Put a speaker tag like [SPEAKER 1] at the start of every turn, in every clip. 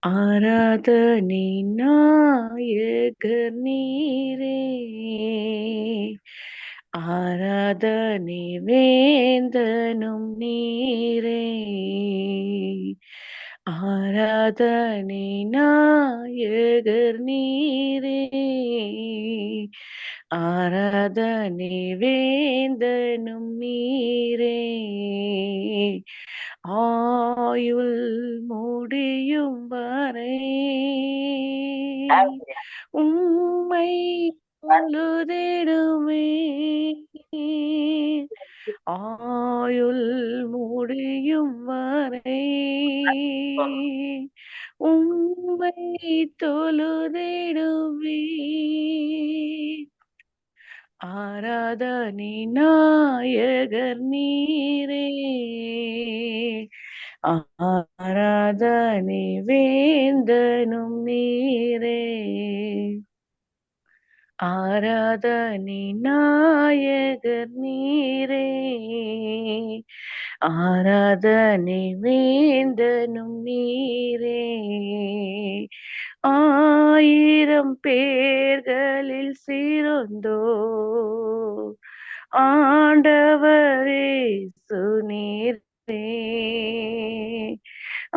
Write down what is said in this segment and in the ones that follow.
[SPEAKER 1] ஆராதனை நாயகர் நீரே, ஆராதனை வேந்தனும் நீரே, ஆராதனை நாயகர் நீரே, ஆராதனை வேந்தனும் நீரே, ஆயுள் முடியும் வரை உம்மை தொழுதிடுமே, ஆயுள் முடியும் வரை உம்மை தொழுதிடுமே, ஆராதனை நாயகர் நீரே, ஆராதனை வேந்தனும் நீரே, ஆராதனை நாயகர் நீரே, ஆராதனை வேந்தனும் நீரே, ஆயிரம் பேர்களில் சிறந்தோ ஆண்டவரே சுனீரே,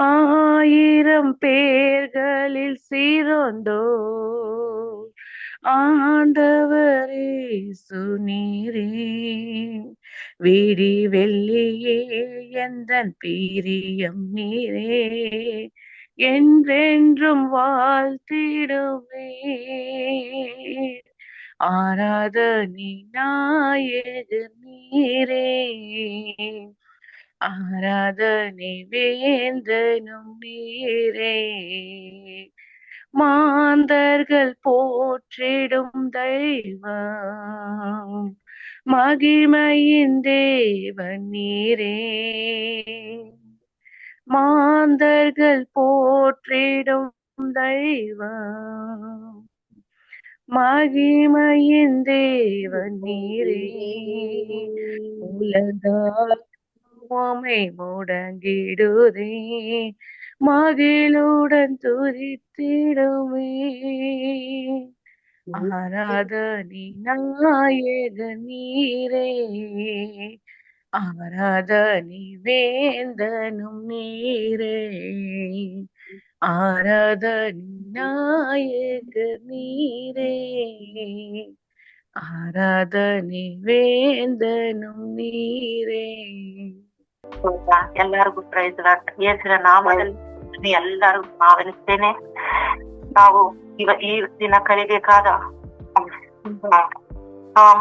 [SPEAKER 1] ஆயிரம் பேர்களில் சிறந்தோ ஆண்டவரே சுனீரே, விடி வெள்ளியே எந்தன் பிரியம் நீரே, என்றென்றும் வாழ்த்திடுவே, ஆராதனை நாயகர் நீரே, ஆராதனை வேந்தனும் நீரே, மாந்தர்கள் போற்றிடும் தெய்வம் மகிமையின் தேவன் நீரே, மாந்தர்கள் போற்றிடும் தெய்வம் மகிமையின் தேவன் நீரே, உலகால் உம்மை முடங்கிடுதே, மகிழுடன் துதித்திடுமே, ஆராதனை நாயகர் நீரே, ஆராதனை வேந்தனும் நீரே, ஆராதனை நாயகர் நீரே, ஆராதனை வேந்தனும் ನೀರೇ.
[SPEAKER 2] ಎಲ್ಲರಿಗೂ ಪ್ರೈಸ್ ಲಾರ್ಡ್. ಯೇಸುವಿನ ನಾಮದಲ್ಲಿ ಎಲ್ಲರಿಗೂ ಆಹ್ವಾನಿಸ್ತೇನೆ. ನಾವು ಈ ದಿನ ಕಲಿಬೇಕಾದ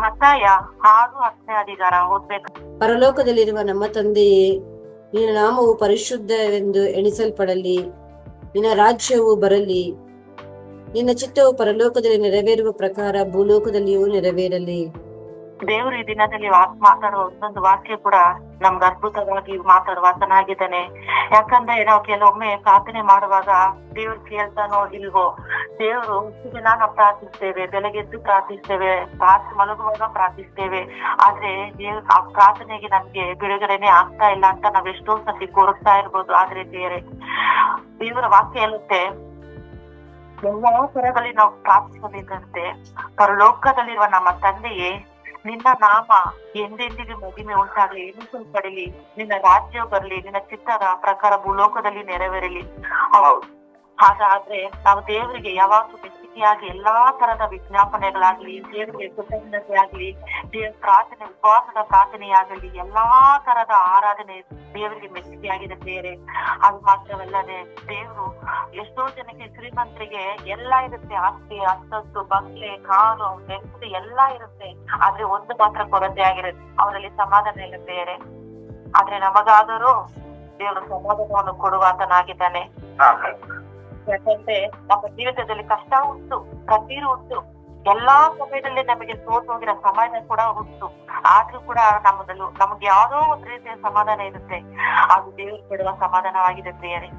[SPEAKER 2] ಮತ್ತಾಯ 6:10 ಓದ್ಬೇಕು.
[SPEAKER 3] ಪರಲೋಕದಲ್ಲಿರುವ ನಮ್ಮ ತಂದೆಯೇ, ನಿನ್ನ ನಾಮವು ಪರಿಶುದ್ಧವೆಂದು ಎಣಿಸಲ್ಪಡಲಿ, ನಿನ್ನ ರಾಜ್ಯವು ಬರಲಿ, ನಿನ್ನ ಚಿತ್ತವು ಪರಲೋಕದಲ್ಲಿ ನೆರವೇರುವ ಪ್ರಕಾರ ಭೂಲೋಕದಲ್ಲಿಯೂ ನೆರವೇರಲಿ.
[SPEAKER 2] ದೇವರು ಈ ದಿನದಲ್ಲಿ ಮಾತಾಡುವ ಒಂದೊಂದು ವಾಕ್ಯ ಕೂಡ ನಮ್ಗೆ ಅದ್ಭುತವಾಗಿ ಮಾತಾಡುವಾತನಾಗಿದ್ದಾನೆ. ಯಾಕಂದ್ರೆ ನಾವು ಕೆಲವೊಮ್ಮೆ ಪ್ರಾರ್ಥನೆ ಮಾಡುವಾಗ ದೇವ್ರು ಕೇಳ್ತಾನೋ ಇಲ್ವೋ, ದೇವರು ದಿನಾನ ಪ್ರಾರ್ಥಿಸ್ತೇವೆ, ಬೆಳಗ್ಗೆದ್ದು ಪ್ರಾರ್ಥಿಸ್ತೇವೆ, ರಾತ್ರಿ ಮಲಗುವಾಗ ಪ್ರಾರ್ಥಿಸ್ತೇವೆ, ಆದ್ರೆ ದೇವ್ರ ಆ ಪ್ರಾರ್ಥನೆಗೆ ನಮ್ಗೆ ಬಿಡುಗಡೆನೆ ಆಗ್ತಾ ಇಲ್ಲ ಅಂತ ನಾವ್ ಎಷ್ಟೋ ಸತಿ ಕೋರುತ್ತಾ ಇರ್ಬೋದು. ಆದ್ರೆ ದೇವರ ವಾಕ್ಯ ಹೇಳುತ್ತೆ, ಎಲ್ಲಾ ತರದಲ್ಲಿ ನಾವು ಪ್ರಾರ್ಥಿಸಬೇಕಂತೆ. ಪರಲೋಕದಲ್ಲಿರುವ ನಮ್ಮ ತಂದೆಯೇ, ನಿನ್ನ ನಾಮ ಎಂದೆಂದಿಗೂ ಮಹಿಮೆ ಉಂಟಾಗಲಿ, ಎಣಿಸಲ್ಪಡಲಿ, ನಿನ್ನ ರಾಜ್ಯ ಬರಲಿ, ನಿನ್ನ ಚಿತ್ತದ ಪ್ರಕಾರ ಭೂಲೋಕದಲ್ಲಿ ನೆರವೇರಲಿ. ಹಾಗಾದ್ರೆ ನಾವು ದೇವರಿಗೆ ಯಾವಾಗಲೂ ಮೆಚ್ಚುಗೆಯಾಗಿ ಎಲ್ಲಾ ತರದ ವಿಜ್ಞಾಪನೆಗಳಾಗ್ಲಿ, ದೇವರಿಗೆ ಕೃತಜ್ಞತೆ ಆಗ್ಲಿ, ದೇವ್ರ ಪ್ರಾರ್ಥನೆ, ಉಪವಾಸದ ಪ್ರಾರ್ಥನೆಯಾಗಲಿ, ಎಲ್ಲಾ ತರದ ಆರಾಧನೆ ದೇವರಿಗೆ ಮೆಚ್ಚುಗೆಯಾಗಿದೆ ಬೇರೆ. ಅದು ಮಾತ್ರವಲ್ಲದೆ ದೇವ್ರು ಎಷ್ಟೋ ಜನಕ್ಕೆ ಶ್ರೀಮಂತರಿಗೆ ಎಲ್ಲಾ ಇರುತ್ತೆ, ಆಸ್ತಿ, ಅಂತಸ್ತು, ಬಂಗ್ಲೆ, ಕಾರು, ನೆಮ್ಮದಿ ಎಲ್ಲಾ ಇರುತ್ತೆ, ಆದ್ರೆ ಒಂದು ಮಾತ್ರ ಕೊರತೆ ಆಗಿರುತ್ತೆ, ಅವರಲ್ಲಿ ಸಮಾಧಾನ ಇಲ್ಲ ಬೇರೆ. ಆದ್ರೆ ನಮಗಾದರೂ ದೇವರು ಸಮಾಧಾನವನ್ನು ಕೊಡುವಾತನಾಗಿದ್ದಾನೆ. ಯಾಕಂದ್ರೆ ನಮ್ಮ ಜೀವಿತದಲ್ಲಿ ಕಷ್ಟ ಉಂಟು, ಕಣ್ಣೀರು ಉಂಟು, ಎಲ್ಲಾ ಸಮಯದಲ್ಲಿ ನಮಗೆ ಸೋತೋಗಿರೋ ಸಮಯ ಕೂಡ ಉಂಟು. ಆದ್ರೂ ಕೂಡ ನಮ್ಗೆ ಯಾವ್ದೋ ಒಂದ್ ರೀತಿಯ ಸಮಾಧಾನ ಇರುತ್ತೆ, ಅದು ದೇವರು ಕೊಡುವ ಸಮಾಧಾನವಾಗಿದೆ ಪ್ರಿಯರೇ.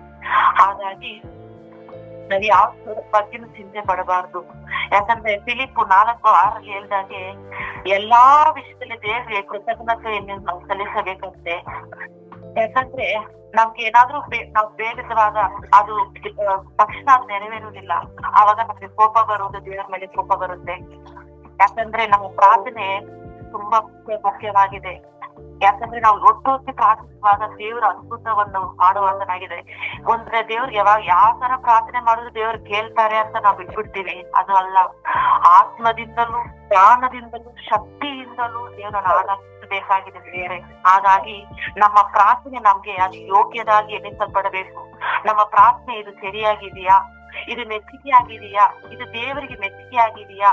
[SPEAKER 2] ಹಾಗಾಗಿ ನಾವು ಯಾವ ಬಗ್ಗೆನೂ ಚಿಂತೆ ಪಡಬಾರ್ದು. ಯಾಕಂದ್ರೆ ಫಿಲಿಪ್ 4:6 ಹೇಳ್ದಾಗೆ ಎಲ್ಲಾ ವಿಷಯದಲ್ಲಿ ದೇವರಿಗೆ ಕೃತಜ್ಞತೆಯನ್ನು ನಾವು ಸಲ್ಲಿಸಬೇಕಂತೆ. ಯಾಕಂದ್ರೆ ನಮ್ಗೆ ಏನಾದ್ರೂ ನಾವು ಬೇಡಿಸುವಾಗ ಅದು ತಕ್ಷಣ ಅದು ನೆರವೇರುವುದಿಲ್ಲ. ಆವಾಗ ನಮ್ಗೆ ಕೋಪ ಬರುವುದು, ದೇವರ ಮೇಲೆ ಕೋಪ ಬರುತ್ತೆ. ಯಾಕಂದ್ರೆ ನಮ್ಮ ಪ್ರಾರ್ಥನೆ ತುಂಬಾ ಮುಖ್ಯವಾಗಿದೆ. ಯಾಕಂದ್ರೆ ನಾವು ಒಟ್ಟೊತ್ತಿ ಪ್ರಾರ್ಥಿಸುವಾಗ ದೇವರು ಅದ್ಭುತವನ್ನು ಮಾಡುವಾತನಾಗಿದೆ. ಒಂದ್ರೆ ದೇವ್ರಿಗೆ ಯಾವ ತರ ಪ್ರಾರ್ಥನೆ ಮಾಡಿದ್ರು ದೇವ್ರು ಕೇಳ್ತಾರೆ ಅಂತ ನಾವು ಬಿಟ್ಬಿಡ್ತೀವಿ. ಅದು ಅಲ್ಲ, ಆತ್ಮದಿಂದಲೂ ಜ್ಞಾನದಿಂದಲೂ ಶಕ್ತಿಯಿಂದಲೂ ದೇವರನ್ನು ಆರಾಧಿಸಬೇಕಾಗಿದೆ ಬೇರೆ. ಹಾಗಾಗಿ ನಮ್ಮ ಪ್ರಾರ್ಥನೆ ನಮ್ಗೆ ಅದು ಯೋಗ್ಯದಾಗಿ ಎಣಿಸಲ್ಪಡಬೇಕು. ನಮ್ಮ ಪ್ರಾರ್ಥನೆ ಇದು ಸರಿಯಾಗಿದೆಯಾ, ಇದು ಮೆಚ್ಚುಗೆ ಆಗಿದೆಯಾ, ಇದು ದೇವರಿಗೆ ಮೆಚ್ಚುಗೆ ಆಗಿದೆಯಾ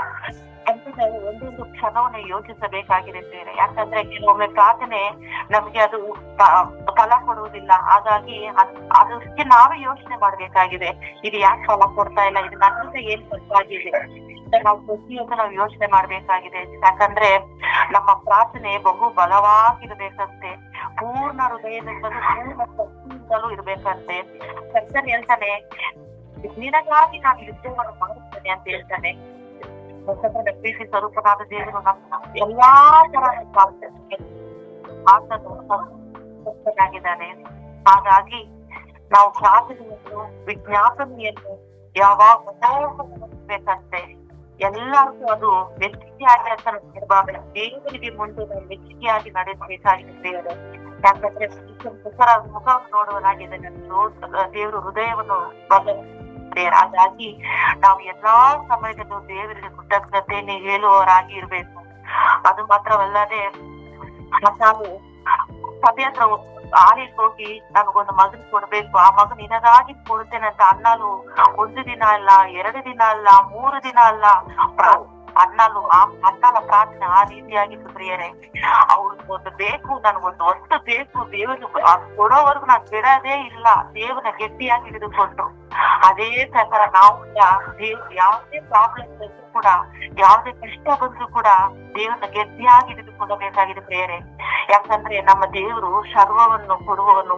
[SPEAKER 2] ಅಂತ ನಾವು ಒಂದೊಂದು ಕ್ಷಣವನ್ನು ಯೋಚಿಸಬೇಕಾಗಿದೆ ಬೇರೆ. ಯಾಕಂದ್ರೆ ಕೆಲವೊಮ್ಮೆ ಪ್ರಾರ್ಥನೆ ನಮ್ಗೆ ಅದು ಫಲ ಕೊಡುವುದಿಲ್ಲ. ಹಾಗಾಗಿ ಅದಕ್ಕೆ ನಾವೇ ಯೋಚನೆ ಮಾಡ್ಬೇಕಾಗಿದೆ, ಇದು ಯಾಕೆ ಫಲ ಕೊಡ್ತಾ ಇಲ್ಲ, ಇದು ನನ್ನಿಂದ ಏನ್ ತಪ್ಪಾಗಿದೆ ಅಂತ ನಾವು ಪ್ರತಿಯೊಂದು ನಾವು ಯೋಚನೆ ಮಾಡ್ಬೇಕಾಗಿದೆ. ಯಾಕಂದ್ರೆ ನಮ್ಮ ಪ್ರಾರ್ಥನೆ ಬಹು ಬಲವಾಗಿರ್ಬೇಕಂತೆ, ಪೂರ್ಣ ಹೃದಯದಿಂದಲೂ ಪೂರ್ಣ ಶಕ್ತಿಯಿಂದಲೂ ಇರ್ಬೇಕಂತೆ. ಕರ್ತನು ಹೇಳ್ತಾನೆ, ನಿನಗಾಗಿ ನಾನು ಯುದ್ಧವನ್ನು ಮಾಡುತ್ತೇನೆ ಅಂತ ಹೇಳ್ತಾನೆ. ಪ್ರೀತಿ ಸ್ವರೂಪನಾದ ದೇವರು ನಮ್ಮ ಎಲ್ಲಾ ತರಹ ಪ್ರಾರ್ಥನೆ ಆತನಾಗಿದ್ದಾನೆ. ಹಾಗಾಗಿ ನಾವು ಪ್ರಾರ್ಥನೆಯನ್ನು ವಿಜ್ಞಾಪನೆಯನ್ನು ಯಾವಾಗಬೇಕಂತೆ ಎಲ್ಲರಿಗೂ ಅದು ಮೆಚ್ಚುಗೆಯಾಗಿ ಅಂತ ನಡೆಸಬಾರ್ದು. ದೇವರಿಗೆ ಮುಂದೆ ನಾವು ಮೆಚ್ಚುಗೆಯಾಗಿ ನಡೆಸಬೇಕಾಗಿದೆ. ಯಾಕಂದ್ರೆ ಮುಖವನ್ನು ನೋಡುವನಾಗಿದ್ದಾನೆ, ದೇವರು ಹೃದಯವನ್ನು ಹಾಗಾಗಿ ನಾವು ಎಲ್ಲಾ ಸಮಯದಲ್ಲೂ ದೇವರಿಗೆ ಕೃತಜ್ಞತೆಯನ್ನು ಹೇಳುವವರಾಗಿ ಇರ್ಬೇಕು. ಅದು ಮಾತ್ರವಲ್ಲದೆ ನಾವು ಸಭೆ ಹತ್ರ ಆಲಿಗೆ ಹೋಗಿ ನಮಗೊಂದು ಮಗನ್ ಕೊಡ್ಬೇಕು, ಆ ಮಗು ನಿನಗಾಗಿ ಕೊಡ್ತೇನೆ ಅಂತ ಅನ್ನಲು 1 ದಿನ ಅಲ್ಲ, 2 ದಿನ ಅಲ್ಲ, 3 ದಿನ ಅಲ್ಲ ಅನ್ನಲ ಪ್ರಾರ್ಥನೆ ಆ ರೀತಿಯಾಗಿತ್ತು ಪ್ರಿಯರೇ. ಅವ್ರಿಗೊಂದು ಬೇಕು, ನನ್ಗೊಂದು ವಸ್ತು ಬೇಕು, ದೇವರು ಕೊಡೋವರೆಗೂ ನಾನು ಬಿಡೋದೇ ಇಲ್ಲ, ದೇವರನ್ನ ಗಟ್ಟಿಯಾಗಿ ಹಿಡಿದುಕೊಂಡು. ಅದೇ ಪ್ರಕಾರ ನಾವು ಯಾವುದೇ ಪ್ರಾಬ್ಲಮ್ ಬಂದ್ರು ಕೂಡ, ಯಾವುದೇ ಕಷ್ಟ ಬಂದ್ರು ಕೂಡ ದೇವರನ್ನ ಗಟ್ಟಿಯಾಗಿ ಹಿಡಿದುಕೊಳ್ಳಬೇಕಾಗಿದೆ ಪ್ರಿಯರೇ. ಯಾಕಂದ್ರೆ ನಮ್ಮ ದೇವರು ಸರ್ವವನ್ನು ಕೊಡುವವನು,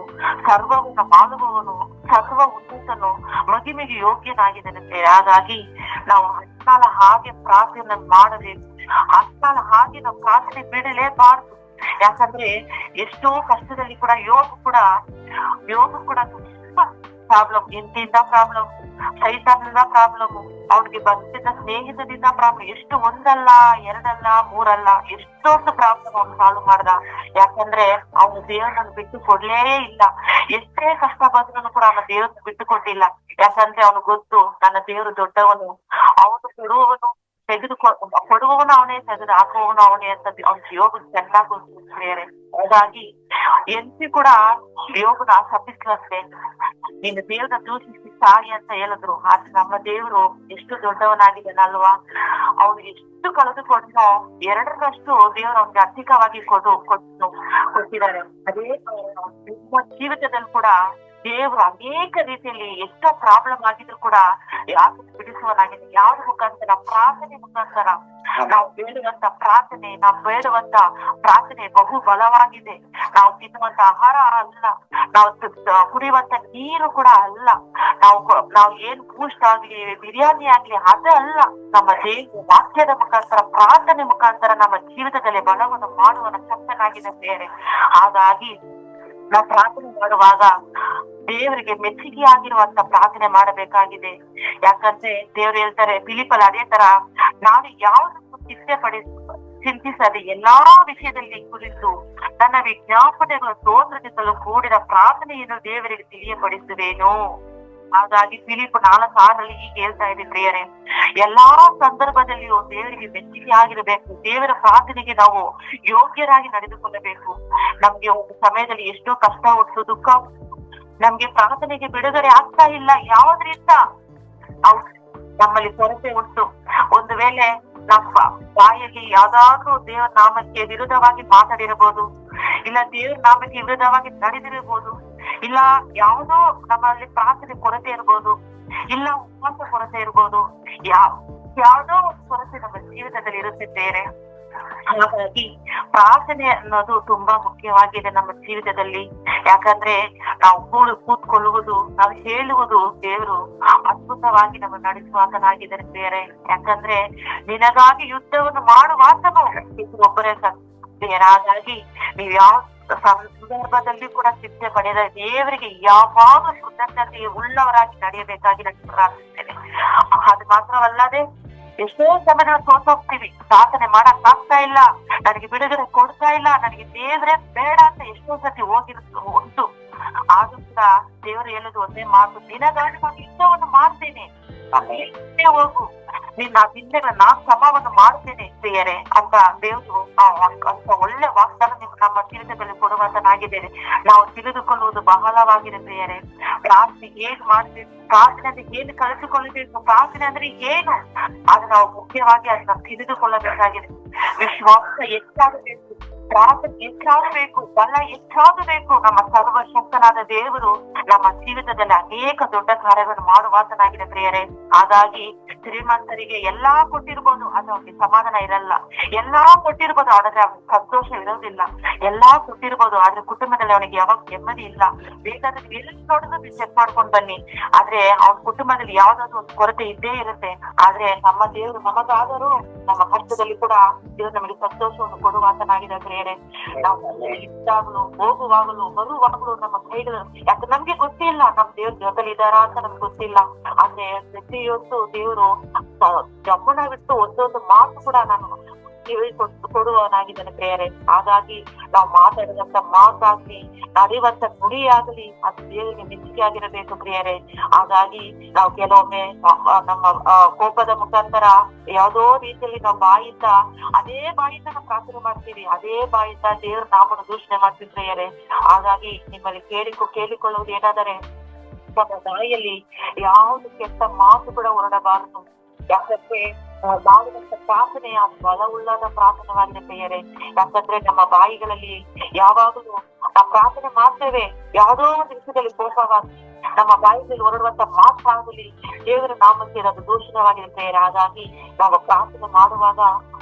[SPEAKER 2] ಸರ್ವವನ್ನು ಮಾಡುವವನು, ಸರ್ವ ಉನ್ನತನು, ಮಹಿಮೆಗೆ ಯೋಗ್ಯನಾಗಿದ್ದಾನೆ ಪ್ರಿಯರೇ. ಹಾಗಾಗಿ ನಾವು ಅಷ್ಟಾಲ ಹಾಗೆ ಪ್ರಾರ್ಥನೆ ಮಾಡಬೇಕು, ಅಷ್ಟಾಲ ಹಾಗೆ ನಾವು ಪ್ರಾರ್ಥನೆ ಬಿಡಲೇಬಾರ್ದು. ಯಾಕಂದ್ರೆ ಎಷ್ಟೋ ಕಷ್ಟದಲ್ಲಿ ಕೂಡ ಯೋಗ ಕೂಡ ತುಂಬಾ ಪ್ರಾಬ್ಲಮ್, ಎಂತಿಂದ ಪ್ರಾಬ್ಲಮ್, ಸೈತಾನದಿಂದ ಪ್ರಾಬ್ಲಮ್, ಅವ್ರಿಗೆ ಬಂದಿದ್ದ ಸ್ನೇಹಿತದಿಂದ ಪ್ರಾಬ್ಲಮ್, ಎಷ್ಟು ಒಂದಲ್ಲ, 2 ಅಲ್ಲ, 3 ಅಲ್ಲ, ಎಷ್ಟೊಂದು ಪ್ರಾಬ್ಲಮ್ ಅವ್ನು ಸಾಲ್ವ್ ಮಾಡ್ದ. ಯಾಕಂದ್ರೆ ಅವನು ದೇವರನ್ನು ಬಿಟ್ಟು ಕೊಡ್ಲೇ ಇಲ್ಲ. ಎಷ್ಟೇ ಕಷ್ಟ ಬಂದ್ರು ಕೂಡ ಅವನ ದೇವ್ರನ್ನ ಬಿಟ್ಟು ಕೊಟ್ಟಿಲ್ಲ. ಯಾಕಂದ್ರೆ ಅವನು ಗೊತ್ತು, ನನ್ನ ದೇವರು ದೊಡ್ಡವನು, ಅವನು ಕೊಡುವವನು, ಕೊಡುವವನು ಅವನೇ, ತೆಗೆದು ಹಾಕುವವನು ಅವನೇ ಅಂತ ಅವ್ನ ಯೋಗ ಚೆನ್ನಾಗಿ ಗೊತ್ತಿದ್ದಾರೆ. ಹಾಗಾಗಿ ಎಂತಿ ಕೂಡ ಯೋಗನ ತಪ್ಪಿಸ್ಲಂತೆ, ನೀನು ದೇವ್ರನ್ನ ದೂಷಿಸಿ ಸಾಯಿ ಅಂತ ಹೇಳಿದ್ರು. ಆದ್ರೆ ನಮ್ಮ ದೇವರು ಎಷ್ಟು ದೊಡ್ಡವನಾಗಿದ್ದಾನಲ್ವಾ, ಅವನು ಎಷ್ಟು ಕಳೆದುಕೊಂಡೋ 2ರಷ್ಟು ದೇವರು ಅವ್ನಿಗೆ ಅಧಿಕವಾಗಿ ಕೊಟ್ಟಿದ್ದಾರೆ. ಅದೇ ನಿಮ್ಮ ಜೀವಿತದಲ್ಲಿ ಕೂಡ ದೇವರು ಅನೇಕ ರೀತಿಯಲ್ಲಿ ಎಷ್ಟೋ ಪ್ರಾಬ್ಲಮ್ ಆಗಿದ್ರು ಕೂಡ ಯಾಕೆ ಬಿಡಿಸುವನಾಗಿದೆ. ಯಾವ್ದು ಮುಖಾಂತರ? ಪ್ರಾರ್ಥನೆ ಮುಖಾಂತರ. ನಾವು ಬೇಡುವಂತ ಪ್ರಾರ್ಥನೆ ಬಹು ಬಲವಾಗಿದೆ. ನಾವು ತಿನ್ನುವಂತ ಆಹಾರ ಅಲ್ಲ, ನಾವು ಕುಡಿಯುವಂತ ನೀರು ಕೂಡ ಅಲ್ಲ, ನಾವು ಏನ್ ಬೂಸ್ಟ್ ಆಗ್ಲಿ, ಬಿರಿಯಾನಿ ಆಗ್ಲಿ ಅದಲ್ಲ. ನಮ್ಮ ದೇವ ವಾಕ್ಯದ ಮುಖಾಂತರ, ಪ್ರಾರ್ಥನೆ ಮುಖಾಂತರ ನಮ್ಮ ಜೀವಿತದಲ್ಲಿ ಬಲವನ್ನು ಮಾಡುವ ಶಕ್ತನಾಗಿದೆ ಬೇರೆ. ಹಾಗಾಗಿ ನಾವು ಪ್ರಾರ್ಥನೆ ಮಾಡುವಾಗ ದೇವರಿಗೆ ಮೆಚ್ಚುಗೆ ಆಗಿರುವಂತ ಪ್ರಾರ್ಥನೆ ಮಾಡಬೇಕಾಗಿದೆ. ಯಾಕಂದ್ರೆ ದೇವರು ಹೇಳ್ತಾರೆ ಫಿಲಿಪ್ಪಲ್ಲಿ, ಅದೇ ತರ ನಾನು ಯಾವುದಕ್ಕೂ ಚಿಂತಿಸದೆ ಎಲ್ಲಾ ವಿಷಯದಲ್ಲಿ ಕುರಿತು ನನ್ನ ವಿಜ್ಞಾಪನೆಗಳು ಸ್ತೋತ್ರದಿಂದಲೂ ಕೂಡಿದ ಪ್ರಾರ್ಥನೆಯನ್ನು ದೇವರಿಗೆ ತಿಳಿಯಪಡಿಸುವೇನು. ಹಾಗಾಗಿ ಫಿಲಿಪ್ 4:6 ಹೀಗೆ ಹೇಳ್ತಾ ಇದೆ ಪ್ರಿಯರೇ, ಎಲ್ಲಾ ಸಂದರ್ಭದಲ್ಲಿಯೂ ದೇವರಿಗೆ ಮೆಚ್ಚುಗೆ ಆಗಿರಬೇಕು. ದೇವರ ಪ್ರಾರ್ಥನೆಗೆ ನಾವು ಯೋಗ್ಯರಾಗಿ ನಡೆದುಕೊಳ್ಳಬೇಕು. ನಮ್ಗೆ ಒಂದು ಸಮಯದಲ್ಲಿ ಎಷ್ಟೋ ಕಷ್ಟ ಉಂಟು, ದುಃಖ ಉಂಟು, ನಮ್ಗೆ ಪ್ರಾರ್ಥನೆಗೆ ಬಿಡುಗಡೆ ಆಗ್ತಾ ಇಲ್ಲ, ಯಾವ್ದ್ರಿಂದ ನಮ್ಮಲ್ಲಿ ಕೊರತೆ ಉಂಟು. ಒಂದು ವೇಳೆ ನಮ್ಮ ಬಾಯಲ್ಲಿ ಯಾವ್ದಾದ್ರೂ ದೇವರ ನಾಮಕ್ಕೆ ವಿರುದ್ಧವಾಗಿ ಮಾತಾಡಿರಬಹುದು, ಇಲ್ಲ ದೇವರ ನಾಮಕ್ಕೆ ವಿರುದ್ಧವಾಗಿ ನಡೆದಿರಬಹುದು, ಇಲ್ಲ ಯಾವುದೋ ನಮ್ಮಲ್ಲಿ ಪ್ರಾರ್ಥನೆ ಕೊರತೆ ಇರ್ಬೋದು, ಇಲ್ಲ ಉಪವಾಸ ಕೊರತೆ ಇರ್ಬೋದು, ಯಾವ್ದೋ ಒಂದು ಕೊರತೆ ನಮ್ಮ ಜೀವಿತದಲ್ಲಿ ಇರುತ್ತೆ ಬೇರೆ. ಹಾಗಾಗಿ ಪ್ರಾರ್ಥನೆ ಅನ್ನೋದು ತುಂಬಾ ಮುಖ್ಯವಾಗಿದೆ ನಮ್ಮ ಜೀವಿತದಲ್ಲಿ. ಯಾಕಂದ್ರೆ ನಾವು ಕೂತ್ಕೊಳ್ಳುವುದು, ನಾವು ಹೇಳುವುದು ದೇವರು ಅದ್ಭುತವಾಗಿ ನಮ್ಮ ನಡೆಸುವಾತನಾಗಿದ್ದಾರೆ ಬೇರೆ. ಯಾಕಂದ್ರೆ ನಿನಗಾಗಿ ಯುದ್ಧವನ್ನು ಮಾಡುವಾತನು ಒಬ್ಬರೇ ಹಾಗಾಗಿ ನೀವು ಯಾವ ಸಂದರ್ಭದಲ್ಲಿ ಕೂಡ ಚಿಂತೆ ಪಡೆದ ದೇವರಿಗೆ ಯಾವಾಗ ಕೃತಜ್ಞತೆ ಉಳ್ಳವರಾಗಿ ನಡೆಯಬೇಕಾಗಿ ನಾನು ಪ್ರಾರ್ಥಿಸ್ತೇನೆ. ಅದು ಮಾತ್ರವಲ್ಲದೆ ಎಷ್ಟೋ ಸಮಯದಲ್ಲಿ ಸೋತೋಗ್ತೀವಿ, ಪ್ರಾರ್ಥನೆ ಮಾಡಕ್ ಆಗ್ತಾ ಇಲ್ಲ, ನನಗೆ ಬಿಡುಗಡೆ ಕೊಡ್ತಾ ಇಲ್ಲ, ನನಗೆ ದೇವರೇ ಬೇಡ ಅಂತ ಎಷ್ಟೋ ಸತಿ ಉಂಟು. ಆದ್ರೂ ಕೂಡ ದೇವರು ಹೇಳೋದು ಒಂದೇ ಮಾತು, ನಿನಗಾಗಿ ನಾನು ಯುದ್ಧವನ್ನು ಮಾಡ್ತೇನೆ, ಹೋಗು, ನಿನ್ನೆ ನಾ ಕ್ರಮವನ್ನು ಮಾಡ್ತೇನೆ ಪ್ರಿಯರೇ ಅಂತ ದೇವರು ಅಂತ ಒಳ್ಳೆ ವಾಗ್ದಾನ ನಮ್ಮ ಜೀವಿತದಲ್ಲಿ ಕೊಡುವಂತನಾಗಿದ್ದೇನೆ. ನಾವು ತಿಳಿದುಕೊಳ್ಳುವುದು ಬಹಳವಾಗಿದೆ ಪ್ರಿಯರೇ. ಪ್ರಾರ್ಥನೆ ಹೇಗೆ ಮಾಡ್ಬೇಕು, ಪ್ರಾರ್ಥನೆ ಅಂದ್ರೆ ಏನು ಕಲಿತುಕೊಳ್ಳಬೇಕು, ಪ್ರಾರ್ಥನೆ ಅಂದ್ರೆ ಏನು, ಅದು ನಾವು ಮುಖ್ಯವಾಗಿ ಅದನ್ನ ತಿಳಿದುಕೊಳ್ಳಬೇಕಾಗಿದೆ. ವಿಶ್ವಾಸ ಹೆಚ್ಚಾಗಬೇಕು, ಪ್ರಾರ್ಥನೆ ಹೆಚ್ಚಾಗಬೇಕು, ಬಲ ಹೆಚ್ಚಾಗಬೇಕು. ನಮ್ಮ ಸರ್ವಶಕ್ತನಾದ ದೇವರು ನಮ್ಮ ಜೀವಿತದಲ್ಲಿ ಅನೇಕ ದೊಡ್ಡ ಕಾರ್ಯಗಳನ್ನು ಮಾಡುವಾತನಾಗಿದೆ ಪ್ರಿಯರೇ. ಹಾಗಾಗಿ ಶ್ರೀಮಂತರಿಗೆ ಎಲ್ಲಾ ಕೊಟ್ಟಿರ್ಬೋದು, ಅದು ಅವ್ರಿಗೆ ಸಮಾಧಾನ ಇರಲ್ಲ. ಎಲ್ಲಾ ಕೊಟ್ಟಿರ್ಬೋದು, ಆದ್ರೆ ಅವ್ನಿಗೆ ಸಂತೋಷ ಇರೋದಿಲ್ಲ. ಎಲ್ಲಾ ಕೊಟ್ಟಿರ್ಬೋದು, ಆದ್ರೆ ಕುಟುಂಬದಲ್ಲಿ ಅವನಿಗೆ ಯಾವಾಗ ನೆಮ್ಮದಿ ಇಲ್ಲ. ಬೇಕಾದ್ರೆ ಎಲ್ಲಿ ನೋಡಿದ್ರು ನೀವು ಚೆಕ್ ಮಾಡ್ಕೊಂಡ್ ಬನ್ನಿ, ಆದ್ರೆ ಅವ್ನ ಕುಟುಂಬದಲ್ಲಿ ಯಾವ್ದಾದ್ರು ಒಂದು ಕೊರತೆ ಇದ್ದೇ ಇರುತ್ತೆ. ಆದ್ರೆ ನಮ್ಮ ದೇವರು ನಮಗಾದರೂ ನಮ್ಮ ಕಷ್ಟದಲ್ಲಿ ಕೂಡ ದೇವರು ನಮಗೆ ಸಂತೋಷವನ್ನು ಕೊಡುವಾತನಾಗಿದೆ ಪ್ರಿಯರೇ. ನಾವು ಇದ್ದಾಗಲೂ ಹೋಗುವಾಗಲೂ ಬರುವಾಗಲೂ ನಮ್ಮ ಕೈಗಳು, ಯಾಕೆ ನಮ್ಗೆ ಗೊತ್ತಿಲ್ಲ ನಮ್ ದೇವ್ರ ಜೊತೆಲಿ ಇದ್ದಾರಾ ಅಂತ ನಮ್ಗೆ ಗೊತ್ತಿಲ್ಲ. ಆದ್ರೆ ಪ್ರತಿಯೊಂದು ದೇವರು ಗಮನ ಬಿಟ್ಟು ಒಂದೊಂದು ಮಾತು ಕೂಡ ನಾನು ಕೊಡುವವನಾಗಿದ್ದಾನೆ ಪ್ರಿಯರೇ. ಹಾಗಾಗಿ ನಾವು ಮಾತಾಡಿದಂತ ಮಾತಾಗ್ಲಿ, ನಡೆಯುವಂತ ನುಡಿಯಾಗಲಿ ಅದು ದೇವರಿಗೆ ಮೆಚ್ಚುಗೆ ಆಗಿರಬೇಕು ಪ್ರಿಯರೇ. ಹಾಗಾಗಿ ನಾವು ಕೆಲವೊಮ್ಮೆ ನಮ್ಮ ಕೋಪದ ಮುಖಾಂತರ ಯಾವುದೋ ರೀತಿಯಲ್ಲಿ ನಾವು ಅದೇ ಬಾಯಿಂದ ನಾವು ಪ್ರಾರ್ಥನೆ ಮಾಡ್ತೀವಿ, ಅದೇ ಬಾಯಿಂದ ದೇವರ ನಾಮವನ್ನು ದೂಷಣೆ ಮಾಡ್ತೀವಿ ಪ್ರಿಯರೇ. ಹಾಗಾಗಿ ನಿಮ್ಮಲ್ಲಿ ಕೇಳಿಕೊಳ್ಳುವುದು ಏನಾದರೆ, ನಮ್ಮ ಬಾಯಲ್ಲಿ ಯಾವುದು ಕೆಟ್ಟ ಮಾತು ಕೂಡ ಹೊರಡಬಾರದು. ಯಾಕಂದ್ರೆ ಮಾಡುವಂತ ಪ್ರಾರ್ಥನೆ ಅದು ಬಲವುಳ್ಳದ ಪ್ರಾರ್ಥನೆವಾಗಿದೆ ಪ್ರಿಯರೇ. ಯಾಕಂದ್ರೆ ನಮ್ಮ ಬಾಯಿಗಳಲ್ಲಿ ಯಾವಾಗಲೂ ನಾವು ಪ್ರಾರ್ಥನೆ ಮಾಡ್ತೇವೆ, ಯಾವುದೋ ಒಂದು ವಿಷಯದಲ್ಲಿ ಕೋಪವಾಗಿ ನಮ್ಮ ಬಾಯಿಯಲ್ಲಿ ಹೊರಡುವಂತ ಮಾತಾಗಲಿ ದೇವರ ನಾಮಕ್ಕೆ ಅದು ದೂಷಣವಾಗಿದೆ ಪ್ರಿಯರೇ. ಹಾಗಾಗಿ ನಾವು ಪ್ರಾರ್ಥನೆ ಮಾಡುವಾಗ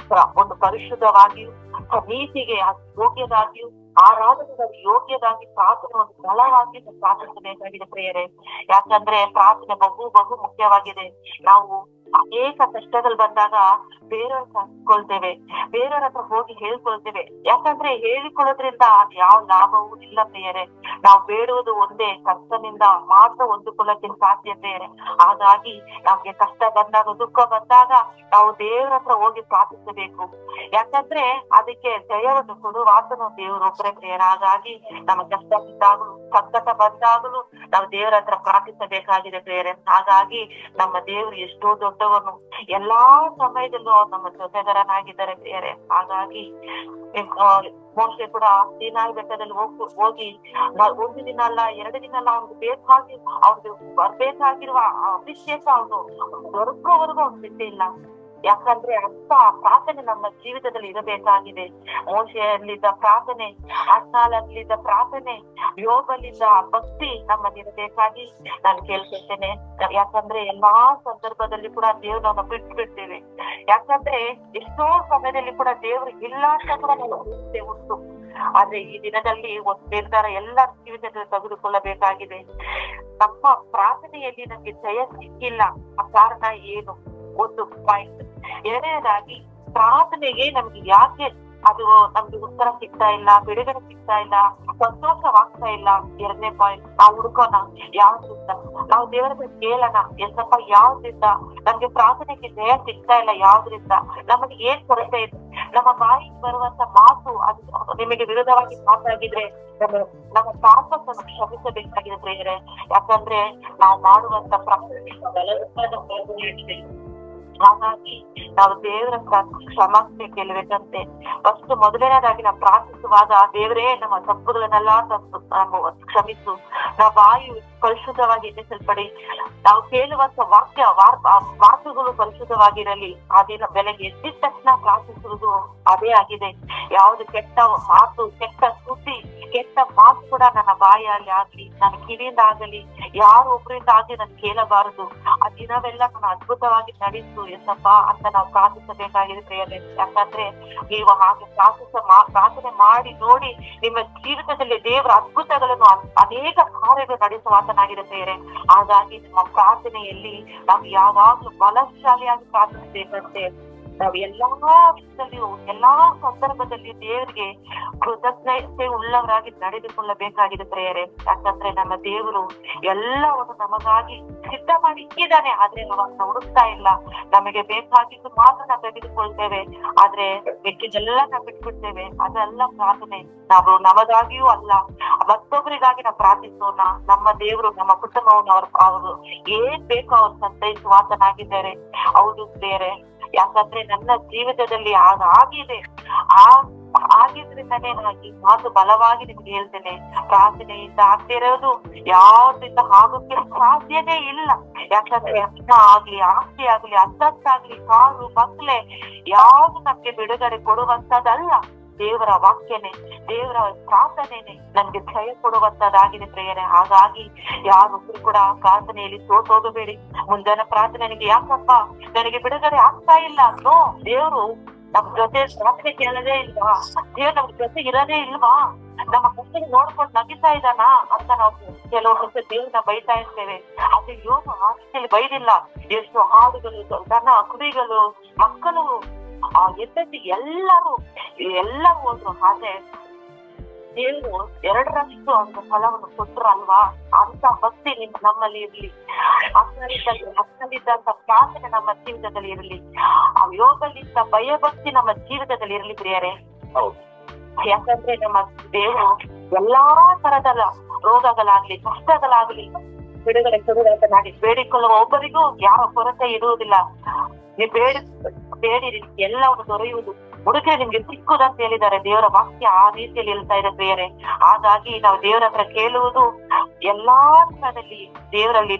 [SPEAKER 2] ಒಂದು ಪರಿಶುದ್ಧವಾಗಿಯೂ ನೀತಿಗೆ ಯೋಗ್ಯದಾಗಿಯೂ ಆರಾಧನೆಗೆ ಯೋಗ್ಯದಾಗಿ ಪ್ರಾರ್ಥನೆ ಒಂದು ಬಲವಾಗಿ ಪ್ರಾರ್ಥಿಸಬೇಕಾಗಿದೆ ಪ್ರಿಯರೇ. ಯಾಕಂದ್ರೆ ಪ್ರಾರ್ಥನೆ ಬಹು ಮುಖ್ಯವಾಗಿದೆ. ನಾವು ಅನೇಕ ಕಷ್ಟಗಳು ಬಂದಾಗ ಬೇರೆಯವ್ರ ಹಂಚ್ಕೊಳ್ತೇವೆ, ಬೇರೆಯವ್ರ ಹತ್ರ ಹೋಗಿ ಹೇಳ್ಕೊಳ್ತೇವೆ. ಯಾಕಂದ್ರೆ ಹೇಳಿಕೊಳ್ಳೋದ್ರಿಂದ ಯಾವ ಲಾಭವೂ ಇಲ್ಲ ಪ್ರಿಯರೇ. ನಾವು ಬೇಡುವುದು ಒಂದೇ, ಕಷ್ಟನಿಂದ ಮಾತ್ರ ಹೊಂದಿಕೊಳ್ಳಕ್ಕೆ ಸಾಧ್ಯ ಪ್ರಿಯರೇ. ಹಾಗಾಗಿ ನಮ್ಗೆ ಕಷ್ಟ ಬಂದಾಗ, ದುಃಖ ಬಂದಾಗ ನಾವು ದೇವರ ಹತ್ರ ಹೋಗಿ ಪ್ರಾರ್ಥಿಸಬೇಕು. ಯಾಕಂದ್ರೆ ಅದಕ್ಕೆ ಜಯವನ್ನು ಕೊಡುವಾತನು ದೇವರು ಒಬ್ಬರೇ ಪ್ರಿಯರೇ. ಹಾಗಾಗಿ ನಮ್ಮ ಕಷ್ಟ ಬಿದ್ದಾಗಲೂ, ಸಂಕಟ ಬಂದಾಗಲೂ ನಾವು ದೇವರ ಹತ್ರ ಪ್ರಾರ್ಥಿಸಬೇಕಾಗಿದೆ ಪ್ರಿಯರೇ. ಹಾಗಾಗಿ ನಮ್ಮ ದೇವರು ಎಷ್ಟೋ ದೊಡ್ಡವನು, ಎಲ್ಲಾ ಸಮಯದಲ್ಲೂ ನಮ್ಮ ಜೊತೆಗಾರನಾಗಿದ್ದಾರೆ ಪ್ರಿಯರೇ. ಹಾಗಾಗಿ ಮೋಶೆ ಕೂಡ ಸೀನಾಯಿ ಬೆಟ್ಟದಲ್ಲಿ ಹೋಗಿ ಒಂದು ದಿನ ಅಲ್ಲ, 2 ದಿನ ಅಲ್ಲ, ಅವ್ನಿಗೆ ಬರ್ಬೇಕಾಗಿರುವ ಅಭಿಷೇಕ ಅವನು ದೊರಕುವವರೆಗೂ ಅವ್ನು ಬಿಟ್ಟಿಲ್ಲ. ಯಾಕಂದ್ರೆ ಅಂತ ಪ್ರಾರ್ಥನೆ ನಮ್ಮ ಜೀವಿತದಲ್ಲಿ ಇರಬೇಕಾಗಿದೆ. ಮೋಶೆಯಲ್ಲಿದ್ದ ಪ್ರಾರ್ಥನೆ, ಅರ್ನಾಲಲ್ಲಿದ್ದ ಪ್ರಾರ್ಥನೆ, ಯೋಬಲ್ಲಿದ್ದ ಭಕ್ತಿ ನಮ್ಮಲ್ಲಿರಬೇಕಾಗಿ ನಾನು ಕೇಳ್ಕೊಳ್ತೇನೆ. ಯಾಕಂದ್ರೆ ಎಲ್ಲಾ ಸಂದರ್ಭದಲ್ಲಿ ಕೂಡ ದೇವ್ರನ್ನ ಬಿಡ್ತೇವೆ. ಯಾಕಂದ್ರೆ ಎಷ್ಟೋ ಸಮಯದಲ್ಲಿ ಕೂಡ ದೇವ್ರು ಇಲ್ಲ ಅಂತ ಕೂಡ ನಾವು ಉಂಟು. ಆದ್ರೆ ಈ ದಿನದಲ್ಲಿ ಒಂದು ನಿರ್ಧಾರ ಎಲ್ಲರ ಜೀವಿತದಲ್ಲಿ ತೆಗೆದುಕೊಳ್ಳಬೇಕಾಗಿದೆ. ನಮ್ಮ ಪ್ರಾರ್ಥನೆಯಲ್ಲಿ ನಮ್ಗೆ ಜಯ ಸಿಕ್ಕಿಲ್ಲ, ಆ ಕಾರಣ ಏನು? ಒಂದು ಪಾಯಿಂಟ್. ಎರಡನೇದಾಗಿ, ಪ್ರಾರ್ಥನೆಗೆ ನಮ್ಗೆ ಯಾಕೆ ಅದು ನಮ್ಗೆ ಉತ್ತರ ಸಿಗ್ತಾ ಇಲ್ಲ, ಬಿಡುಗಡೆ ಸಿಗ್ತಾ ಇಲ್ಲ, ಸಂತೋಷವಾಗ್ತಾ ಇಲ್ಲ? 2ನೇ ಪಾಯಿಂಟ್, ನಾವು ಹುಡ್ಕೋಣ ಯಾವ್ದ್ರಿಂದ, ನಾವು ದೇವರ ಕೇಳೋಣ, ಎಷ್ಟಪ್ಪ ಯಾವ್ದ್ರಿಂದ ನಮ್ಗೆ ಪ್ರಾರ್ಥನೆಗೆ ಜಯ ಸಿಗ್ತಾ ಇಲ್ಲ, ಯಾವ್ದ್ರಿಂದ, ನಮಗೆ ಏನ್ ಕೊರತೆ ಇದೆ? ನಮ್ಮ ಬಾಯಿಗೆ ಬರುವಂತ ಮಾತು ಅದು ನಿಮಗೆ ವಿರುದ್ಧವಾಗಿ ಮಾತಾಗಿದ್ರೆ ನಮ್ಮ ಪಾಪವನ್ನು ಕ್ಷಮಿಸಬೇಕಾಗಿದೆ ಪ್ರಿಯರೇ. ಯಾಕಂದ್ರೆ ನಾವು ಮಾಡುವಂತ ಪ್ರಾರ್ಥನೆ ಬಲವಾಗಿದೆ. ಹಾಗಾಗಿ ನಾವು ದೇವರ ಕ್ಷಮಾಪಣೆ ಕೇಳಬೇಕಂತೆ. ಫಸ್ಟ್ ಮೊದಲನೇದಾಗಿ ನಾವು ಪ್ರಾರ್ಥಿಸುವಾಗ, ದೇವರೇ ನಮ್ಮ ತಪ್ಪುಗಳನ್ನೆಲ್ಲ ಕ್ಷಮಿಸು, ನಾವು ಬಾಯಿ ಪರಿಶುದ್ಧವಾಗಿ ಎನ್ನಿಸಲ್ಪಡಿ, ನಾವು ಕೇಳುವಂತ ಮಾತುಗಳು ಪರಿಶುದ್ಧವಾಗಿರಲಿ. ಆ ದಿನ ಬೆಳಗ್ಗೆ ಎದ್ದಿದ ತಕ್ಷಣ ಪ್ರಾರ್ಥಿಸುವುದು ಅದೇ ಆಗಿದೆ. ಯಾವ್ದು ಕೆಟ್ಟ ಮಾತು, ಕೆಟ್ಟ ಸುದ್ದಿ, ಕೆಟ್ಟ ಮಾತು ಕೂಡ ನನ್ನ ಬಾಯಲ್ಲಿ ಆಗ್ಲಿ, ನನ್ನ ಕಿವಿಯಿಂದ ಆಗಲಿ, ಯಾರು ಒಬ್ಬರಿಂದ ಆಗ್ಲಿ ನಾನು ಕೇಳಬಾರದು. ಆ ದಿನವೆಲ್ಲ ನಾನು ಅದ್ಭುತವಾಗಿ ನಡೆಸು ಎಸಪ್ಪ ಅಂತ ನಾವು ಪ್ರಾರ್ಥಿಸಬೇಕಾಗಿದೆ ಪ್ರಿಯರೇ. ಯಾಕಂದ್ರೆ ನೀವು ಹಾಗೆ ಪ್ರಾರ್ಥನೆ ಮಾಡಿ ನೋಡಿ, ನಿಮ್ಮ ಜೀವಿತದಲ್ಲಿ ದೇವರ ಅದ್ಭುತಗಳನ್ನು, ಅನೇಕ ಕಾರ್ಯಗಳು ನಡೆಸುವಾತನಾಗಿದೆ ಪ್ರಿಯರೇ. ಹಾಗಾಗಿ ನಮ್ಮ ಪ್ರಾರ್ಥನೆಯಲ್ಲಿ ನಾವು ಯಾವಾಗ್ಲೂ ಬಲಶಾಲಿಯಾಗಿ ಪ್ರಾರ್ಥಿಸಬೇಕಂತೆ. ನಾವು ಎಲ್ಲಾ ವಿಷಯದಲ್ಲಿಯೂ ಎಲ್ಲಾ ಸಂದರ್ಭದಲ್ಲಿ ದೇವರಿಗೆ ಕೃತಜ್ಞತೆ ಉಳ್ಳವರಾಗಿ ನಡೆದುಕೊಳ್ಳಬೇಕಾಗಿದೆ ಪ್ರೇಯರೇ. ಯಾಕಂದ್ರೆ ನಮ್ಮ ದೇವರು ಎಲ್ಲವನ್ನು ನಮಗಾಗಿ ಸಿದ್ಧ ಮಾಡಿ ಇಕ್ಕಿದ್ದಾನೆ. ಆದ್ರೆ ನಾವು ಅದನ್ನ ಹುಡುಕ್ತಾ ಇಲ್ಲ. ನಮಗೆ ಬೇಕಾಗಿದ್ದು ಮಾತ್ರ ನಾವು ತೆಗೆದುಕೊಳ್ತೇವೆ, ಆದ್ರೆ ಮಿಕ್ಕಿದೆಲ್ಲ ನಾವು ಬಿಟ್ಬಿಡ್ತೇವೆ. ಅದೆಲ್ಲ ಪ್ರಾರ್ಥನೆ. ನಾವು ನಮಗಾಗಿಯೂ ಅಲ್ಲ, ಮತ್ತೊಬ್ಬರಿಗಾಗಿ ನಾವು ಪ್ರಾರ್ಥಿಸೋಣ. ನಮ್ಮ ದೇವರು ನಮ್ಮ ಕುಟುಂಬವನ್ನು ಅವರು ಏನ್ ಬೇಕೋ ಅವ್ರು ಸಂತೈಸುವಾತನಾಗಿದ್ದಾರೆ. ಹೌದು ಪ್ರೇಯರೇ, ಯಾಕಂದ್ರೆ ನನ್ನ ಜೀವಿತದಲ್ಲಿ ಆಗಿದೆ. ಆಗಿದ್ರಿಂದನೇ ನಾನು ಈ ಮಾತು ಬಲವಾಗಿ ನಿಮ್ಗೆ ಹೇಳ್ತೇನೆ. ಪ್ರಾರ್ಥನೆಯಿಂದ ಆಗ್ತಾ ಇರೋದು ಯಾವ್ದ್ರಿಂದ ಆಗೋಕ್ಕೆ ಸಾಧ್ಯನೇ ಇಲ್ಲ. ಯಾಕಂದ್ರೆ ಅನ್ನ ಆಗ್ಲಿ, ಆಸ್ತಿ ಆಗ್ಲಿ, ಅಂತಸ್ತಾಗ್ಲಿ, ಕಾರು ಮಕ್ಳೆ ಯಾವ್ದು ನಮ್ಗೆ ಬಿಡುಗಡೆ ಕೊಡುವಂತದಲ್ಲ. ದೇವರ ವಾಕ್ಯನೇ, ದೇವರ ಪ್ರಾರ್ಥನೆನೇ ನಮ್ಗೆ ಜಯ ಕೊಡುವಂತದ್ದಾಗಿದೆ ಪ್ರೇಯರೇ. ಹಾಗಾಗಿ ಯಾರೊಬ್ರು ಕೂಡ ಪ್ರಾರ್ಥನೆಯಲ್ಲಿ ಸೋತೋಗಬೇಡಿ. ಮುಂದಿನ ಪ್ರಾರ್ಥನೆ ನನಗೆ ಯಾಕಪ್ಪ ನನಗೆ ಬಿಡುಗಡೆ ಆಗ್ತಾ ಇಲ್ಲ ಅನ್ನೋ, ದೇವ್ರು ನಮ್ ಜೊತೆ ಪ್ರಾರ್ಥನೆ ಕೇಳದೇ ಇಲ್ವಾ? ದೇವ್ರು ನಮ್ ಜೊತೆ ಇರೋದೇ ಇಲ್ವಾ? ನಮ್ಮ ಕಷ್ಟ ನೋಡ್ಕೊಂಡು ನಗಿತಾ ಇದ್ದಾನ ಅಂತ ನಾವು ಕೆಲವೊಂದು ದೇವ್ರನ್ನ ಬೈತಾ ಇರ್ತೇವೆ. ಆದ್ರೆ ಯೋಗ ಆ ರೀತಿಯಲ್ಲಿ ಬೈದಿಲ್ಲ. ಎಷ್ಟು ಹಾಡುಗಳು, ದನ, ಕುರಿಗಳು, ಮಕ್ಕಳು, ಎದ್ದಕ್ಕೆ ಎಲ್ಲರೂ ಹೋದ್ರು. ಆದ್ರೆ ದೇವರು 2ರಷ್ಟು ಅಂತ ಫಲವನ್ನು ಕೊಟ್ರು ಅಲ್ವಾ? ಅಂತ ಭಕ್ತಿ ನಮ್ಮಲ್ಲಿ ಇರ್ಲಿ. ಮಕ್ಕಳಿದ್ದಂತ ಪ್ರಾರ್ಥನೆ ನಮ್ಮ ಜೀವಿತದಲ್ಲಿ ಇರಲಿ. ಆ ಯೋಗಲಿದ್ದ ಭಯ ಭಕ್ತಿ ನಮ್ಮ ಜೀವಿತದಲ್ಲಿ ಇರ್ಲಿ ಪ್ರಿಯರೇ. ಯಾಕಂದ್ರೆ ನಮ್ಮ ದೇವರು ಎಲ್ಲಾ ತರದ ರೋಗಗಳಾಗ್ಲಿ, ಕಷ್ಟಗಳಾಗ್ಲಿ ಬಿಡುಗಡೆ ಕೊಡುವಂತನಾಗಿ ಬೇಡಿಕೊಳ್ಳುವ ಒಬ್ಬರಿಗೂ ಯಾವ ಕೊರತೆ ಇರುವುದಿಲ್ಲ. ನೀವು ಬೇಡಿರಿ, ಎಲ್ಲವನ್ನು ದೊರೆಯುವುದು, ಹುಡುಗ ನಿಮ್ಗೆ ಸಿಕ್ಕುದು ಅಂತ ಹೇಳಿದ್ದಾರೆ. ದೇವರ ವಾಕ್ಯ ಆ ರೀತಿಯಲ್ಲಿ ಹೇಳ್ತಾ ಇದೆ ಪ್ರಿಯರೇ. ಹಾಗಾಗಿ ನಾವು ದೇವರ ಹತ್ರ ಕೇಳುವುದು ಎಲ್ಲಾ ತರದಲ್ಲಿ ದೇವರಲ್ಲಿ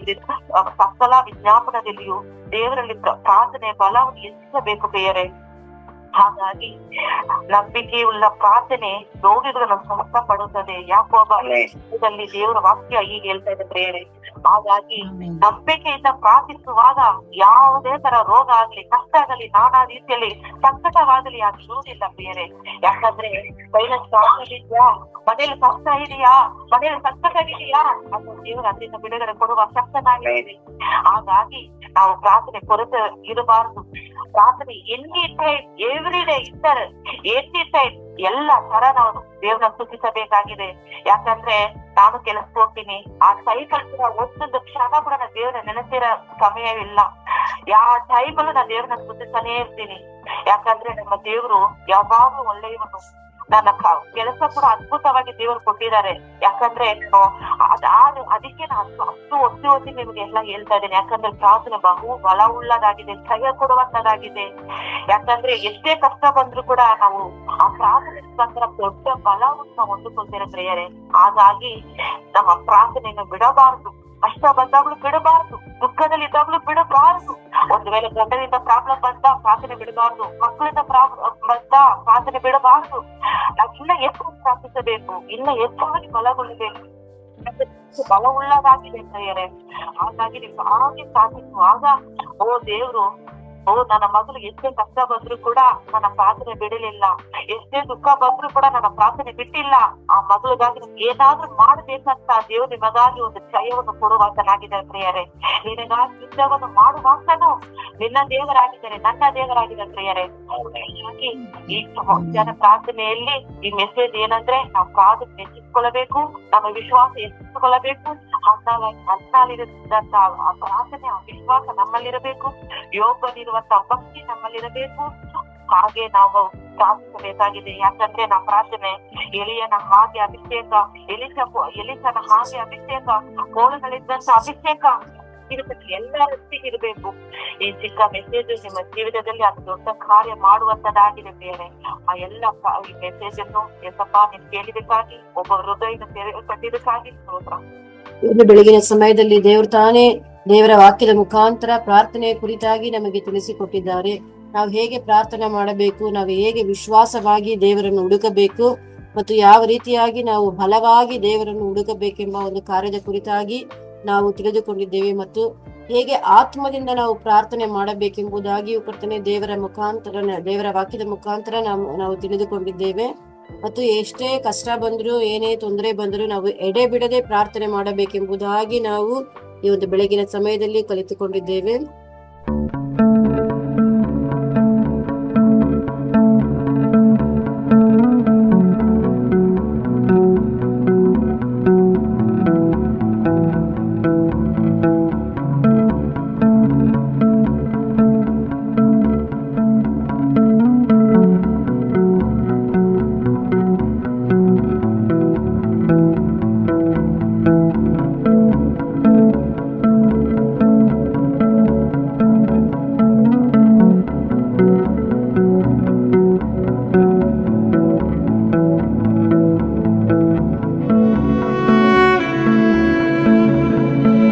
[SPEAKER 2] ಸಕಲ ವಿಜ್ಞಾಪನದಲ್ಲಿಯೂ ದೇವರಲ್ಲಿ ಪ್ರಾರ್ಥನೆ ಬಲವನ್ನು ಹೆಚ್ಚಿಸಬೇಕು ಪ್ರಿಯರೇ. ಹಾಗಾಗಿ ನಂಬಿಕೆಯುಳ್ಳ ಪ್ರಾರ್ಥನೆ ರೋಗಿಗಳನ್ನು ಸ್ವಸ್ಥಪಡುತ್ತದೆ. ಯಾಕೋಬದಲ್ಲಿ ದೇವರ ವಾಕ್ಯ ಹೀಗೆ ಹೇಳ್ತಾ ಇದೆ ಪ್ರೇಯರೇ. ಹಾಗಾಗಿ ನಂಬಿಕೆಯಿಂದ ಪ್ರಾರ್ಥಿಸುವಾಗ ಯಾವುದೇ ತರ ರೋಗ ಆಗ್ಲಿ, ಕಷ್ಟ ಆಗಲಿ, ನಾನಾ ರೀತಿಯಲ್ಲಿ ಸಂಕಟವಾಗಲಿ ಆಗಿರುವುದಿಲ್ಲ ಪ್ರಿಯರೇ. ಯಾಕಂದ್ರೆ ಕೈಲಿದ್ಯಾ, ಮನೇಲಿ ಕಷ್ಟ ಇದೆಯಾ, ಮನೇಲಿ ಸಂಕಟ ಇದೆಯಾ ಅಂತ ದೇವರು ಅದರಿಂದ ಬಿಡುಗಡೆ ಕೊಡುವ ಶಕ್ತನಾಗಿದೆ. ಹಾಗಾಗಿ ನಾವು ಪ್ರಾರ್ಥನೆ ಕೊರತೆ ಇರಬಾರದು. ಪ್ರಾರ್ಥನೆ ಎನಿ ಟೈಮ್, ಎವ್ರಿ ಡೇ ಇದ್ದಾರೆ, ಎನಿ ಟೈಮ್ ಎಲ್ಲ ತರ ನಾವು ದೇವ್ರನ್ನ ಸ್ತುತಿಸಬೇಕಾಗಿದೆ. ಯಾಕಂದ್ರೆ ನಾನು ಕೆಲಸಕ್ಕೆ ಹೋಗ್ತೀನಿ, ಆ ಸೈಕಲ್ ಕೂಡ ಒಂದೊಂದು ಕ್ಷಣ ಕೂಡ ನಾನು ದೇವ್ರನ್ನ ನೆನೆಸಿರೋ ಸಮಯವಿಲ್ಲ. ಯಾವ ಟೈಮಲ್ಲೂ ನಾನು ದೇವ್ರನ್ನ ಸ್ತುತಿಸ್ತಾನೇ ಇರ್ತೀನಿ. ಯಾಕಂದ್ರೆ ನಮ್ಮ ದೇವ್ರು ಯಾವಾಗ್ಲೂ ಒಳ್ಳೆಯವನು. ನನ್ನ ಕೆಲಸ ಕೂಡ ಅದ್ಭುತವಾಗಿ ದೇವರು ಕೊಟ್ಟಿದ್ದಾರೆ. ಯಾಕಂದ್ರೆ ಅದಕ್ಕೆ ನಾನು ಅಷ್ಟು ಒತ್ತಿ ನಿಮ್ಗೆ ಎಲ್ಲ ಹೇಳ್ತಾ ಇದ್ದೇನೆ. ಯಾಕಂದ್ರೆ ಪ್ರಾರ್ಥನೆ ಬಹು ಬಲ ಉಳ್ಳದಾಗಿದೆ, ಜಯ ಕೊಡುವಂತದಾಗಿದೆ. ಯಾಕಂದ್ರೆ ಎಷ್ಟೇ ಕಷ್ಟ ಬಂದ್ರು ಕೂಡ ನಾವು ಆ ಪ್ರಾರ್ಥನೆ ಮುಖಾಂತರ ದೊಡ್ಡ ಬಲವನ್ನು ನಾವು ಹೊಂದಿಕೊಳ್ತೇವೆ ಪ್ರಿಯರೇ. ಹಾಗಾಗಿ ನಮ್ಮ ಪ್ರಾರ್ಥನೆಯನ್ನು ಬಿಡಬಾರದು. ಕಷ್ಟ ಬಂದಾಗ್ಲೂ ಬಿಡಬಾರದು, ದುಃಖದಲ್ಲಿ ಇದ್ದಾಗ್ಲೂ ಬಿಡಬಾರದು. ಒಂದು ವೇಳೆ ಗಂಡನಿಂದ ಪ್ರಾಬ್ಲಮ್ ಬಂದ ಪ್ರಾರ್ಥನೆ ಬಿಡಬಾರ್ದು, ಮಕ್ಕಳಿಂದ ಬಂದ ಪ್ರಾರ್ಥನೆ ಬಿಡಬಾರದು. ನಾವು ಇನ್ನ ಹೆಚ್ಚಾಗಿ ಪ್ರಾರ್ಥಿಸಬೇಕು, ಇನ್ನ ಹೆಚ್ಚಾಗಿ ಬಲಗೊಳ್ಳಬೇಕು. ಬಲ ಉಳ್ಳದಾಗಿದೆ ಪ್ರಿಯರೇ. ಹಾಗಾಗಿ ನೀವು ಹಾಗೆ ಪ್ರಾರ್ಥಿಸುವಾಗ, ಓ ದೇವ್ರು, ನನ್ನ ಮಗಳು ಎಷ್ಟೇ ಕಷ್ಟ ಬಂದ್ರು ಕೂಡ ನನ್ನ ಪ್ರಾರ್ಥನೆ ಬಿಡಲಿಲ್ಲ, ಎಷ್ಟೇ ದುಃಖ ಬಂದ್ರು ಕೂಡ ನನ್ನ ಪ್ರಾರ್ಥನೆ ಬಿಟ್ಟಿಲ್ಲ. ಆ ಮಗಳಿಗಾಗಿ ಏನಾದ್ರೂ ಮಾಡ್ಬೇಕಂತ ದೇವ್ರು ನಿಮಗಾಗಿ ಒಂದು ಜಯವನ್ನು ಕೊಡುವಾತನಾಗಿದ್ದಾರೆ ಪ್ರಿಯರೇ. ನಿನಗಾಗಿ ಯುದ್ಧವನ್ನು ಮಾಡುವಾತನು ನಿನ್ನ ದೇವರಾಗಿದ್ದಾರೆ, ನನ್ನ ದೇವರಾಗಿದ್ದಾರೆ ಪ್ರಿಯರೇ. ಹಾಗಾಗಿ ಈ ಜನ ಪ್ರಾರ್ಥನೆಯಲ್ಲಿ ಈ ಮೆಸೇಜ್ ಏನಂದ್ರೆ, ನಾವು ಪ್ರಾರ್ಥನೆ ಹೆಚ್ಚಿಸಿಕೊಳ್ಳಬೇಕು, ನಮ್ಮ ವಿಶ್ವಾಸ ಹೆಚ್ಚಿಸಿಕೊಳ್ಳಬೇಕು. ಅನ್ನಾಲಿರುವಂತ ಆ ಪ್ರಾರ್ಥನೆ, ಆ ವಿಶ್ವಾಸ ನಮ್ಮಲ್ಲಿರಬೇಕು, ಯೋಗನಿರುವಂತ ಭಕ್ತಿ ನಮ್ಮಲ್ಲಿರಬೇಕು. ಹಾಗೆ ನಾವು ಪ್ರಾರ್ಥಿಸಬೇಕಾಗಿದೆ. ಯಾಕಂದ್ರೆ ನಮ್ಮ ಪ್ರಾರ್ಥನೆ ಎಲಿಯನ ಹಾಗೆ ಅಭಿಷೇಕ, ಎಲಿಸನ ಹಾಗೆ ಅಭಿಷೇಕ, ಕೋಳುಗಳಿದ್ದಂತ ಅಭಿಷೇಕ ಇರಬೇಕು, ಎಲ್ಲರೊಟ್ಟಿಗೆ ಇರಬೇಕು. ಈ ಚಿಕ್ಕ ಮೆಸೇಜ್ ನಿಮ್ಮ ಜೀವಿತದಲ್ಲಿ ಅದು ದೊಡ್ಡ ಕಾರ್ಯ ಮಾಡುವಂತದಾಗಿದೆ ಬೇರೆ. ಆ ಎಲ್ಲ ಈ ಮೆಸೇಜ್ ಅನ್ನು ಎಸಪ್ಪ ನೀವು ಕೇಳಿದಕ್ಕಾಗಿ, ಒಬ್ಬ ಹೃದಯ ತೆರೆಯಲ್ಪಟ್ಟಿದ್ದಕ್ಕಾಗಿ ಸ್ತೋತ್ರ.
[SPEAKER 3] ಇಂದು ಬೆಳಗಿನ ಸಮಯದಲ್ಲಿ ದೇವರು ತಾನೇ ದೇವರ ವಾಕ್ಯದ ಮುಖಾಂತರ ಪ್ರಾರ್ಥನೆಯ ಕುರಿತಾಗಿ ನಮಗೆ ತಿಳಿಸಿಕೊಟ್ಟಿದ್ದಾರೆ. ನಾವು ಹೇಗೆ ಪ್ರಾರ್ಥನೆ ಮಾಡಬೇಕು, ನಾವು ಹೇಗೆ ವಿಶ್ವಾಸವಾಗಿ ದೇವರನ್ನು ಹುಡುಕಬೇಕು ಮತ್ತು ಯಾವ ರೀತಿಯಾಗಿ ನಾವು ಬಲವಾಗಿ ದೇವರನ್ನು ಹುಡುಕಬೇಕೆಂಬ ಒಂದು ಕಾರ್ಯದ ಕುರಿತಾಗಿ ನಾವು ತಿಳಿದುಕೊಂಡಿದ್ದೇವೆ. ಮತ್ತು ಹೇಗೆ ಆತ್ಮದಿಂದ ನಾವು ಪ್ರಾರ್ಥನೆ ಮಾಡಬೇಕೆಂಬುದಾಗಿಯೂ ಕರ್ತನೆ ದೇವರ ವಾಕ್ಯದ ಮುಖಾಂತರ ನಾವು ತಿಳಿದುಕೊಂಡಿದ್ದೇವೆ. ಮತ್ತು ಎಷ್ಟೇ ಕಷ್ಟ ಬಂದ್ರು, ಏನೇ ತೊಂದರೆ ಬಂದ್ರು ನಾವು ಎಡೆ ಬಿಡದೆ ಪ್ರಾರ್ಥನೆ ಮಾಡಬೇಕೆಂಬುದಾಗಿ ನಾವು ಈ ಒಂದು ಬೆಳಗಿನ ಸಮಯದಲ್ಲಿ ಕಲಿತುಕೊಂಡಿದ್ದೇವೆ.